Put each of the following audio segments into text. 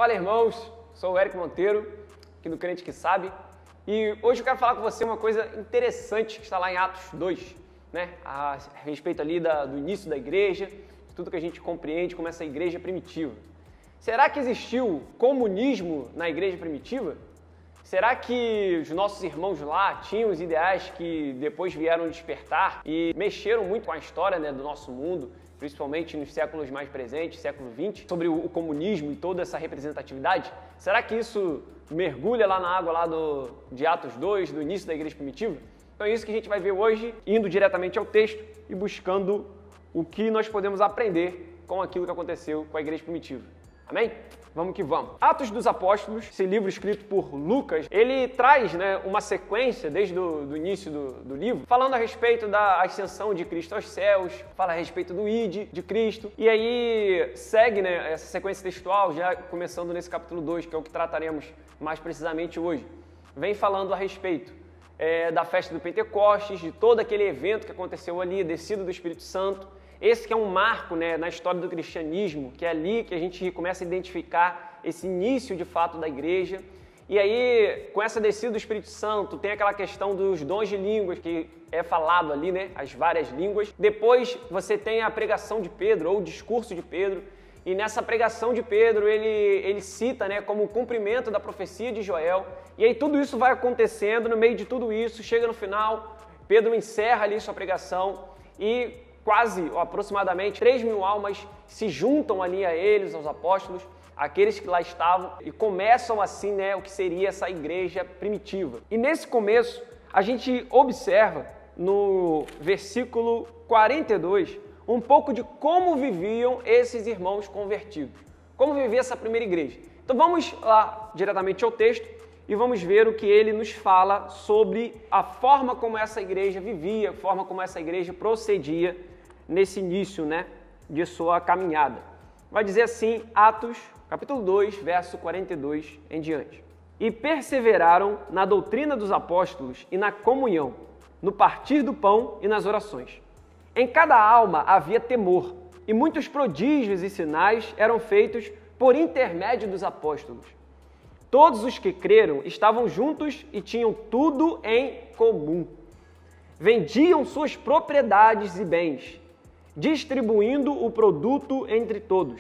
Fala, irmãos, sou o Eric Monteiro, aqui do Crente que Sabe, e hoje eu quero falar com você uma coisa interessante que está lá em Atos 2, né? A respeito ali do início da igreja, de tudo que a gente compreende como essa igreja primitiva. Será que existiu comunismo na igreja primitiva? Será que os nossos irmãos lá tinham os ideais que depois vieram despertar e mexeram muito com a história, né, do nosso mundo, principalmente nos séculos mais presentes, século XX, sobre o comunismo e toda essa representatividade? Será que isso mergulha lá na água de Atos 2, do início da igreja primitiva? Então é isso que a gente vai ver hoje, indo diretamente ao texto e buscando o que nós podemos aprender com aquilo que aconteceu com a igreja primitiva. Amém? Vamos que vamos. Atos dos Apóstolos, esse livro escrito por Lucas, ele traz, né, uma sequência desde o início do livro, falando a respeito da ascensão de Cristo aos céus, fala a respeito do ID de Cristo, e aí segue, né, essa sequência textual, já começando nesse capítulo 2, que é o que trataremos mais precisamente hoje. Vem falando a respeito da festa do Pentecostes, de todo aquele evento que aconteceu ali, a descida do Espírito Santo. Esse que é um marco, né, na história do cristianismo, que é ali que a gente começa a identificar esse início de fato da igreja. E aí, com essa descida do Espírito Santo, tem aquela questão dos dons de línguas, que é falado ali, né, as várias línguas. Depois você tem a pregação de Pedro, ou o discurso de Pedro, e nessa pregação de Pedro ele cita, né, como o cumprimento da profecia de Joel. E aí tudo isso vai acontecendo, no meio de tudo isso, chega no final, Pedro encerra ali sua pregação e quase, ou aproximadamente, 3.000 almas se juntam ali a eles, aos apóstolos, aqueles que lá estavam, e começam assim, né, o que seria essa igreja primitiva. E nesse começo, a gente observa no versículo 42 um pouco de como viviam esses irmãos convertidos, como vivia essa primeira igreja. Então vamos lá diretamente ao texto e vamos ver o que ele nos fala sobre a forma como essa igreja vivia, a forma como essa igreja procedia nesse início, né, de sua caminhada. Vai dizer assim, Atos, capítulo 2, verso 42 em diante. E perseveraram na doutrina dos apóstolos e na comunhão, no partir do pão e nas orações. Em cada alma havia temor, e muitos prodígios e sinais eram feitos por intermédio dos apóstolos. Todos os que creram estavam juntos e tinham tudo em comum. Vendiam suas propriedades e bens, distribuindo o produto entre todos,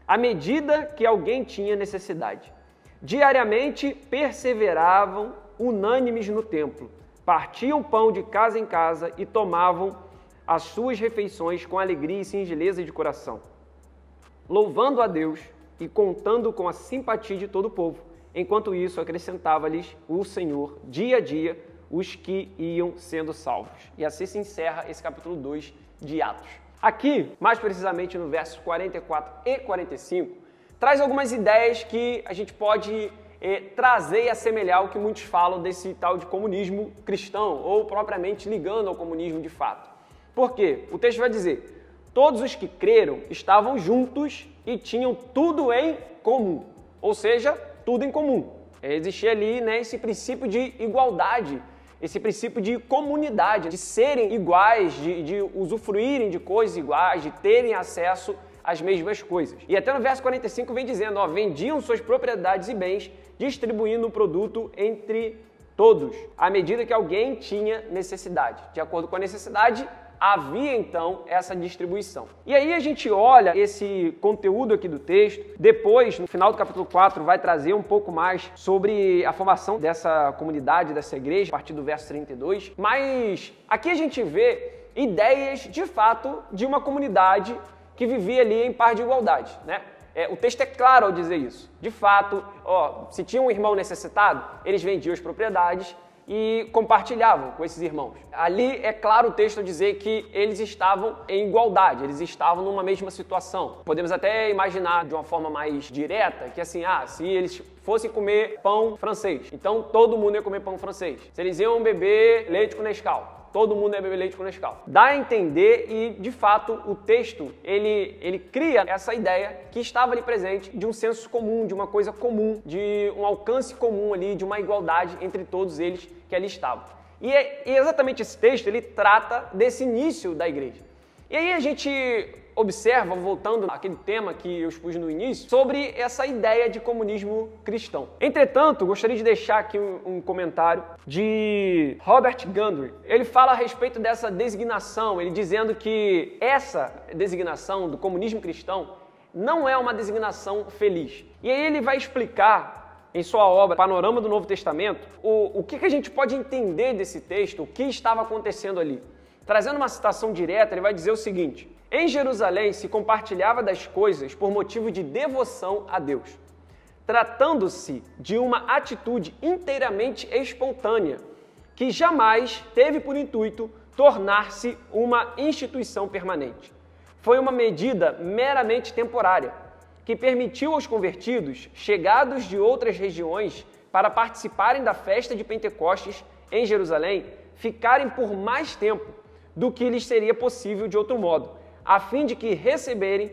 à medida que alguém tinha necessidade. Diariamente perseveravam unânimes no templo, partiam pão de casa em casa e tomavam as suas refeições com alegria e singeleza de coração, louvando a Deus e contando com a simpatia de todo o povo. Enquanto isso, acrescentava-lhes o Senhor, dia a dia, os que iam sendo salvos. E assim se encerra esse capítulo 2 de Atos. Aqui, mais precisamente no versos 44 e 45, traz algumas ideias que a gente pode trazer e assemelhar ao que muitos falam desse tal de comunismo cristão, ou propriamente ligando ao comunismo de fato. Por quê? O texto vai dizer, todos os que creram estavam juntos e tinham tudo em comum, ou seja, tudo em comum. Existia ali, né, esse princípio de igualdade, esse princípio de comunidade, de serem iguais, de usufruírem de coisas iguais, de terem acesso às mesmas coisas. E até no verso 45 vem dizendo, ó, vendiam suas propriedades e bens, distribuindo o produto entre todos, à medida que alguém tinha necessidade. De acordo com a necessidade, havia então essa distribuição. E aí a gente olha esse conteúdo aqui do texto, depois, no final do capítulo 4, vai trazer um pouco mais sobre a formação dessa comunidade, dessa igreja, a partir do verso 32, mas aqui a gente vê ideias, de fato, de uma comunidade que vivia ali em par de igualdade, né? O texto é claro ao dizer isso. De fato, ó, se tinha um irmão necessitado, eles vendiam as propriedades e compartilhavam com esses irmãos. Ali é claro o texto dizer que eles estavam em igualdade, eles estavam numa mesma situação. Podemos até imaginar de uma forma mais direta que assim, se eles fossem comer pão francês, então todo mundo ia comer pão francês. Se eles iam beber leite com Nescau, todo mundo ia beber leite com Nescau. Dá a entender e, de fato, o texto, ele cria essa ideia que estava ali presente de um senso comum, de uma coisa comum, de um alcance comum ali, de uma igualdade entre todos eles que ali estavam. E exatamente esse texto, ele trata desse início da igreja. E aí a gente observa, voltando àquele tema que eu expus no início, sobre essa ideia de comunismo cristão. Entretanto, gostaria de deixar aqui um comentário de Robert Gundry. Ele fala a respeito dessa designação, ele dizendo que essa designação do comunismo cristão não é uma designação feliz. E aí ele vai explicar em sua obra Panorama do Novo Testamento o que a gente pode entender desse texto, o que estava acontecendo ali. Trazendo uma citação direta, ele vai dizer o seguinte: em Jerusalém se compartilhava das coisas por motivo de devoção a Deus, tratando-se de uma atitude inteiramente espontânea, que jamais teve por intuito tornar-se uma instituição permanente. Foi uma medida meramente temporária, que permitiu aos convertidos, chegados de outras regiões, para participarem da festa de Pentecostes em Jerusalém, ficarem por mais tempo do que lhes seria possível de outro modo, a fim de que receberem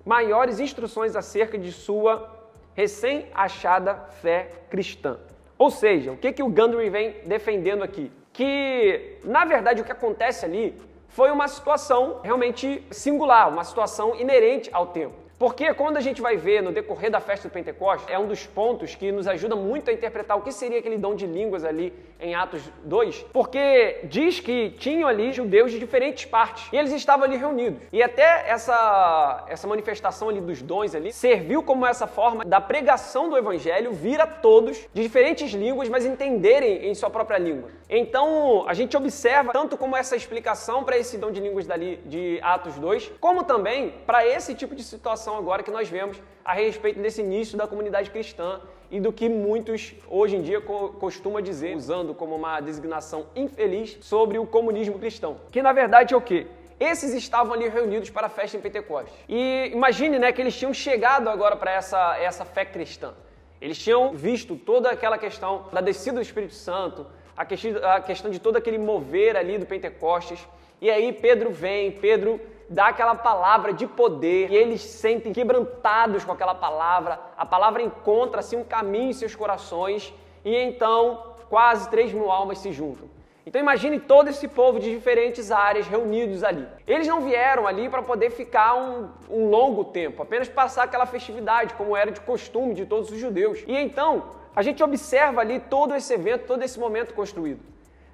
maiores instruções acerca de sua recém-achada fé cristã. Ou seja, o que o Gundry vem defendendo aqui? Que, na verdade, o que acontece ali foi uma situação realmente singular, uma situação inerente ao tempo. Porque quando a gente vai ver no decorrer da festa do Pentecostes, é um dos pontos que nos ajuda muito a interpretar o que seria aquele dom de línguas ali em Atos 2, porque diz que tinham ali judeus de diferentes partes, e eles estavam ali reunidos. E até essa manifestação ali dos dons ali serviu como essa forma da pregação do evangelho vir a todos de diferentes línguas, mas entenderem em sua própria língua. Então, a gente observa tanto como essa explicação para esse dom de línguas dali de Atos 2, como também para esse tipo de situação agora que nós vemos a respeito desse início da comunidade cristã e do que muitos hoje em dia costumam dizer, usando como uma designação infeliz sobre o comunismo cristão. Que na verdade é o quê? Esses estavam ali reunidos para a festa em Pentecostes. E imagine, né, que eles tinham chegado agora para essa fé cristã. Eles tinham visto toda aquela questão da descida do Espírito Santo, a questão de todo aquele mover ali do Pentecostes. E aí Pedro dá aquela palavra de poder e eles se sentem quebrantados com aquela palavra. A palavra encontra assim um caminho em seus corações e então quase 3.000 almas se juntam. Então imagine todo esse povo de diferentes áreas reunidos ali. Eles não vieram ali para poder ficar um longo tempo, apenas passar aquela festividade, como era de costume de todos os judeus. E então a gente observa ali todo esse evento, todo esse momento construído.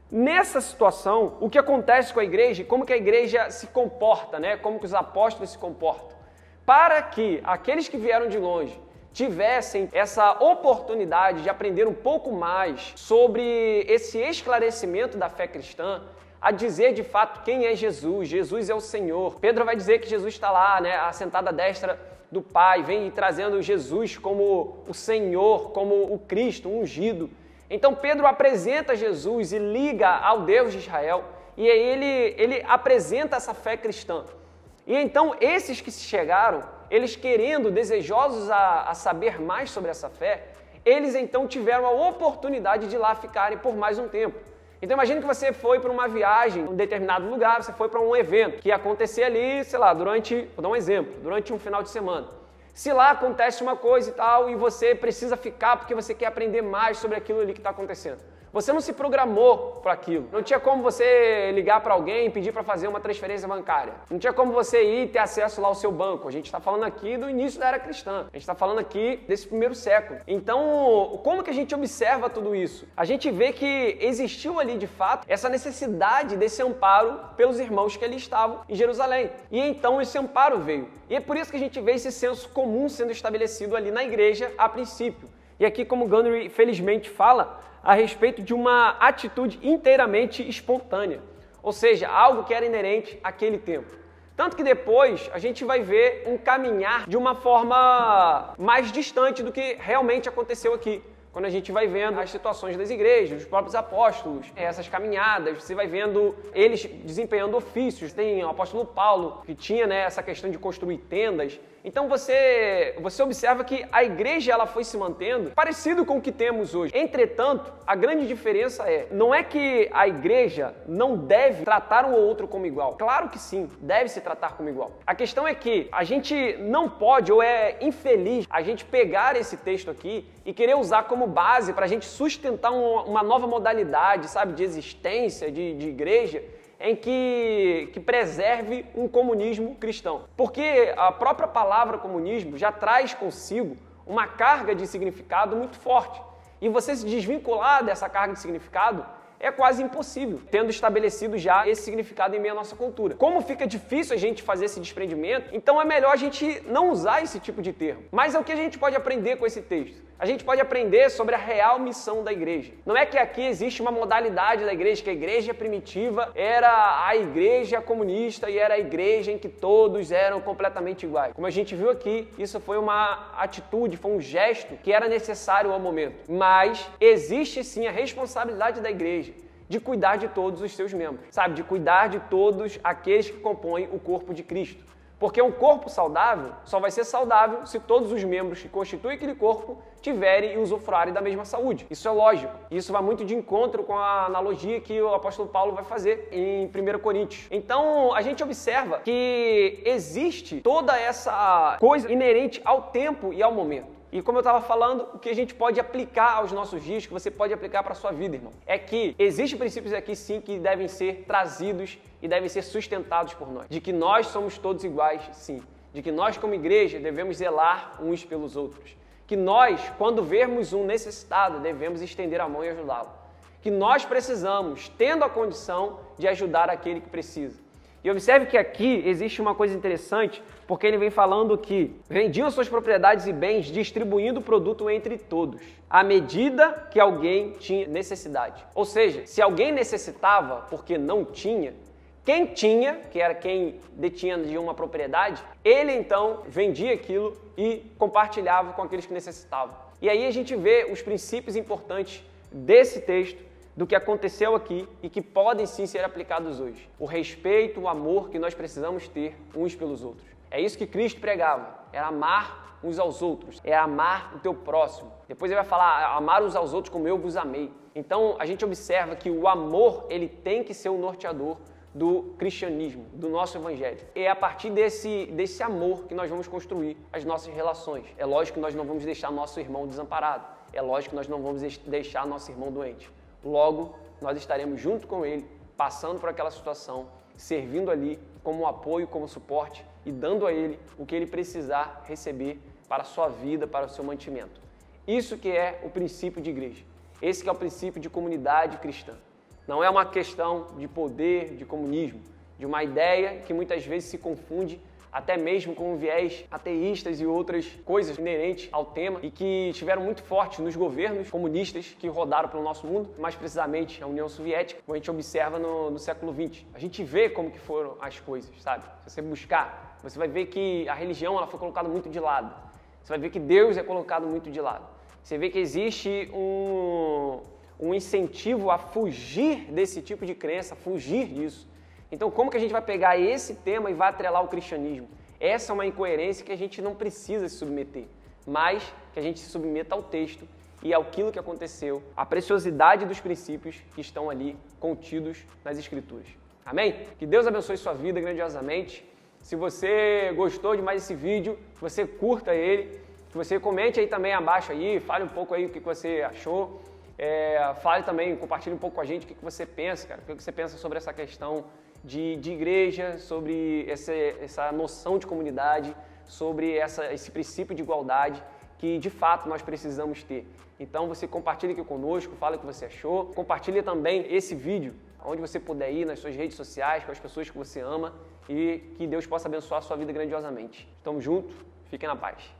Nessa situação, o que acontece com a igreja, como que a igreja se comporta, né? Como que os apóstolos se comportam, para que aqueles que vieram de longe tivessem essa oportunidade de aprender um pouco mais sobre esse esclarecimento da fé cristã, a dizer de fato quem é Jesus. Jesus é o Senhor. Pedro vai dizer que Jesus está lá, né, assentado à destra do Pai, vem trazendo Jesus como o Senhor, como o Cristo, o ungido. Então Pedro apresenta Jesus e liga ao Deus de Israel, e aí ele apresenta essa fé cristã. E então esses que se chegaram, eles querendo, desejosos a saber mais sobre essa fé, eles então tiveram a oportunidade de lá ficarem por mais um tempo. Então imagine que você foi para uma viagem em um determinado lugar, você foi para um evento que ia acontecer ali, sei lá, vou dar um exemplo, durante um final de semana. Se lá acontece uma coisa e tal, e você precisa ficar porque você quer aprender mais sobre aquilo ali que está acontecendo. Você não se programou para aquilo. Não tinha como você ligar para alguém e pedir para fazer uma transferência bancária. Não tinha como você ir e ter acesso lá ao seu banco. A gente está falando aqui do início da era cristã. A gente está falando aqui desse primeiro século. Então, como que a gente observa tudo isso? A gente vê que existiu ali, de fato, essa necessidade desse amparo pelos irmãos que ali estavam em Jerusalém. E então esse amparo veio. E é por isso que a gente vê esse senso comum sendo estabelecido ali na igreja a princípio. E aqui, como Gundry felizmente fala, a respeito de uma atitude inteiramente espontânea, ou seja, algo que era inerente àquele tempo. Tanto que depois a gente vai ver um caminhar de uma forma mais distante do que realmente aconteceu aqui. Quando a gente vai vendo as situações das igrejas, os próprios apóstolos, essas caminhadas, você vai vendo eles desempenhando ofícios. Tem o apóstolo Paulo, que tinha, né, essa questão de construir tendas. Então você observa que a igreja ela foi se mantendo parecido com o que temos hoje. Entretanto, a grande diferença não é que a igreja não deve tratar um ou outro como igual. Claro que sim, deve se tratar como igual. A questão é que a gente não pode, ou é infeliz, a gente pegar esse texto aqui e querer usar como base para a gente sustentar uma nova modalidade, sabe, de existência, de igreja, em que preserve um comunismo cristão. Porque a própria palavra comunismo já traz consigo uma carga de significado muito forte. E você se desvincular dessa carga de significado é quase impossível, tendo estabelecido já esse significado em meio à nossa cultura. Como fica difícil a gente fazer esse desprendimento, então é melhor a gente não usar esse tipo de termo. Mas é o que a gente pode aprender com esse texto. A gente pode aprender sobre a real missão da igreja. Não é que aqui existe uma modalidade da igreja, que a igreja primitiva era a igreja comunista e era a igreja em que todos eram completamente iguais. Como a gente viu aqui, isso foi uma atitude, foi um gesto que era necessário ao momento. Mas existe sim a responsabilidade da igreja de cuidar de todos os seus membros, sabe? De cuidar de todos aqueles que compõem o corpo de Cristo. Porque um corpo saudável só vai ser saudável se todos os membros que constituem aquele corpo tiverem e usufruarem da mesma saúde. Isso é lógico. Isso vai muito de encontro com a analogia que o apóstolo Paulo vai fazer em 1 Coríntios. Então, a gente observa que existe toda essa coisa inerente ao tempo e ao momento. E como eu estava falando, o que a gente pode aplicar aos nossos dias, que você pode aplicar para a sua vida, irmão, é que existem princípios aqui sim que devem ser trazidos e devem ser sustentados por nós. De que nós somos todos iguais, sim. De que nós como igreja devemos zelar uns pelos outros. Que nós, quando vermos um necessitado, devemos estender a mão e ajudá-lo. Que nós precisamos, tendo a condição de ajudar aquele que precisa. E observe que aqui existe uma coisa interessante, porque ele vem falando que vendiam suas propriedades e bens, distribuindo o produto entre todos, à medida que alguém tinha necessidade. Ou seja, se alguém necessitava porque não tinha, quem tinha, que era quem detinha de uma propriedade, ele então vendia aquilo e compartilhava com aqueles que necessitavam. E aí a gente vê os princípios importantes desse texto, do que aconteceu aqui e que podem sim ser aplicados hoje. O respeito, o amor que nós precisamos ter uns pelos outros. É isso que Cristo pregava, era amar uns aos outros, é amar o teu próximo. Depois ele vai falar, amar uns aos outros como eu vos amei. Então a gente observa que o amor, ele tem que ser o norteador do cristianismo, do nosso evangelho. E é a partir desse amor que nós vamos construir as nossas relações. É lógico que nós não vamos deixar nosso irmão desamparado. É lógico que nós não vamos deixar nosso irmão doente. Logo, nós estaremos junto com ele, passando por aquela situação, servindo ali como apoio, como suporte e dando a ele o que ele precisar receber para a sua vida, para o seu mantimento. Isso que é o princípio de igreja. Esse que é o princípio de comunidade cristã. Não é uma questão de poder, de comunismo, de uma ideia que muitas vezes se confunde até mesmo com um viés ateístas e outras coisas inerentes ao tema e que estiveram muito fortes nos governos comunistas que rodaram pelo nosso mundo, mais precisamente a União Soviética, como a gente observa no século XX. A gente vê como que foram as coisas, sabe? Se você buscar, você vai ver que a religião ela foi colocada muito de lado. Você vai ver que Deus é colocado muito de lado. Você vê que existe um incentivo a fugir desse tipo de crença, fugir disso. Então, como que a gente vai pegar esse tema e vai atrelar o cristianismo? Essa é uma incoerência que a gente não precisa se submeter, mas que a gente se submeta ao texto e àquilo que aconteceu, à preciosidade dos princípios que estão ali contidos nas Escrituras. Amém? Que Deus abençoe sua vida grandiosamente. Se você gostou de mais esse vídeo, que você curta ele, que você comente aí também abaixo aí, fale um pouco aí o que você achou. Fale também, compartilhe um pouco com a gente o que você pensa, cara. O que você pensa sobre essa questão de igreja, sobre essa noção de comunidade, sobre esse princípio de igualdade que de fato nós precisamos ter. Então você compartilha aqui conosco, fala o que você achou. Compartilha também esse vídeo, onde você puder ir, nas suas redes sociais, com as pessoas que você ama e que Deus possa abençoar a sua vida grandiosamente. Estamos juntos, fiquem na paz.